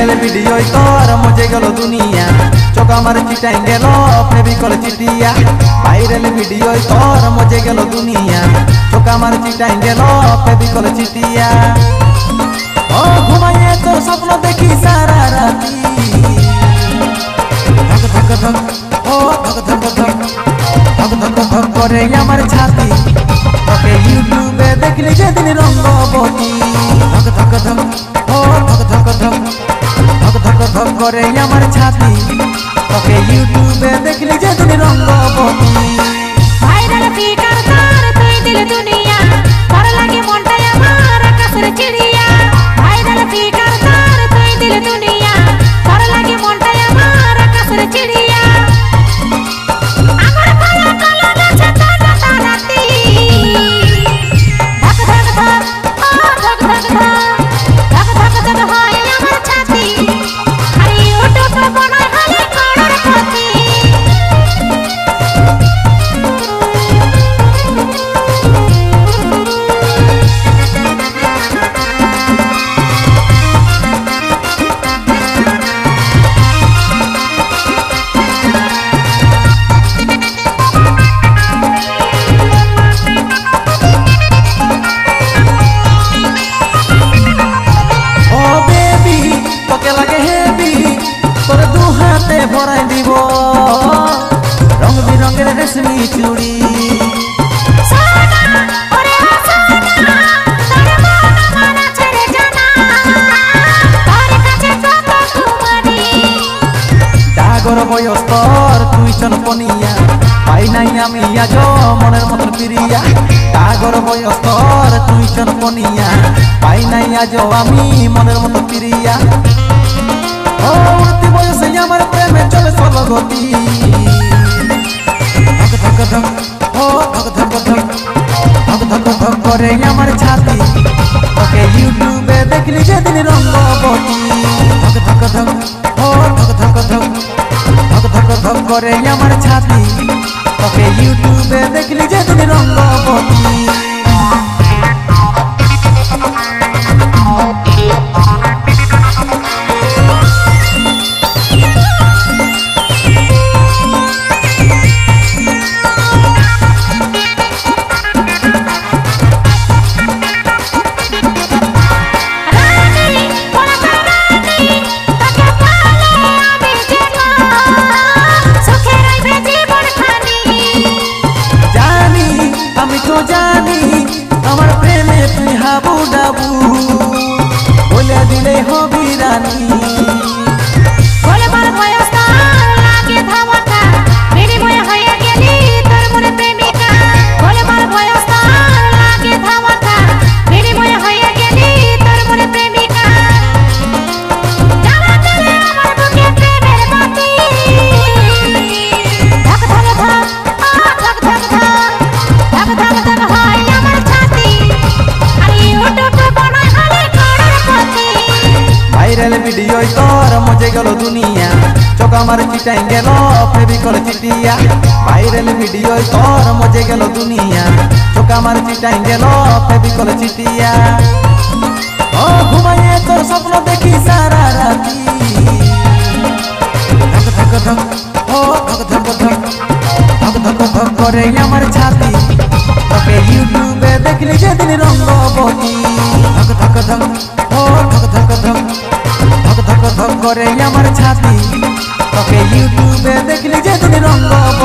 Viral video তোর মজে গেল দুনিয়া চোখ আমার চিটাই গেল ফেবিকল চিটিয়া ভাইরাল ভিডিও তোর মজে গেল দুনিয়া চোখ আমার চিটাই গেল ফেবিকল চিটিয়া ও ঘুমাইয়ে তোর স্বপ্ন দেখি সারা রাতি ধক ধক ধক ও ধক ধক ধক ধক ধক ধক করে আমার ছাতি তোকে ইউটিউবে দেখলি যেদিন রঙ্গবতী ধক ধক ধক ও ধক ধক ধক ধক ধক ধক করে আমার ছাতি তোকে ইউটিউবে দেখলি যেদিন রঙ্গবতী ভাইরাল ফিকার তার তুই দিলে দুনিয়া ভার লাগে মনটাই আমার আকাশের চিড়িয়া ভাইরাল ফিকার তার তুই দিলে দুনিয়া ভার লাগে মনটাই আমার আকাশের চিড়িয়া আমার পালা কালো নাচে তাজা তারাতি ধক ধক ধক ও ধক ধক ধক ধক ধক ধক হয় আমার ছাতি আর ইউটিউবে বানায় হলে করোড় পতি ভরাই দিব রং বিরঙের রেশমি চুড়ি ডাগর বয়স তোর তুই চনপনিয়া পাই নাই আমি আজ মনের মতন প্রিয়া ডাগর বয়স তোর তুই চনপনিয়া পাই নাই আজ আমি মনের মতন প্রিয়া ও উড়তি বয়সে আমার প্রেমে চলে সলগতি ধক ধক ধক ও ধক ধক ধক ধক ধক ধক করে আমার ছাতি তোকে ইউটিউবে দেখলি যেদিন রঙ্গবতী ধক ধক ধক ও ধক ধক ধক ধক ধক ধক করে আমার ছাতি তোকে ইউটিউবে দেখলি যেদিন রঙ্গবতী জানি আমার প্রেমে তুই হাবু ডাবু বলে দিলে হবি রানী বলবার বয়স তার লাগে ধামাকা বিনিময় হয়ে গেলি তোর মনে প্রেমিকা বলবার বয়স তার লাগে ধামাকা বিনিময় হয়ে গেলি তোর মনে প্রেমিকা জ্বালা দিলে আমার বুকে প্রেমের বাতি ধক ধক ধক ও ধক ধক ধক ধক ধক ধক হয় আমার ছাতি আর ইউটিউবে বানায় হলে করোড় পতি ভাইরাল ভিডিও তোর মজে গেল দুনিয়া চোখ আমার চিটাই গেল ফেবিকল চিটিয়া ভাইরাল ভিডিও তোর মজে গেল দুনিয়া চোখ আমার চিটাই গেল ফেবিকল চিটিয়া ও ঘুমাইয়ে তোর স্বপ্ন দেখি সারা রাতি ধক ধক ধক ও ধক ধক ধক ধক ধক ধক করে আমার ছাতি তোকে ইউটিউবে দেখলি যেদিন রঙ্গবতী ধক ধক ধক ও ধক ধক ধক ধক ধক ধক করে আমার ছাতি তোকে ইউটিউবে দেখলি যেদিন রঙ্গবতী।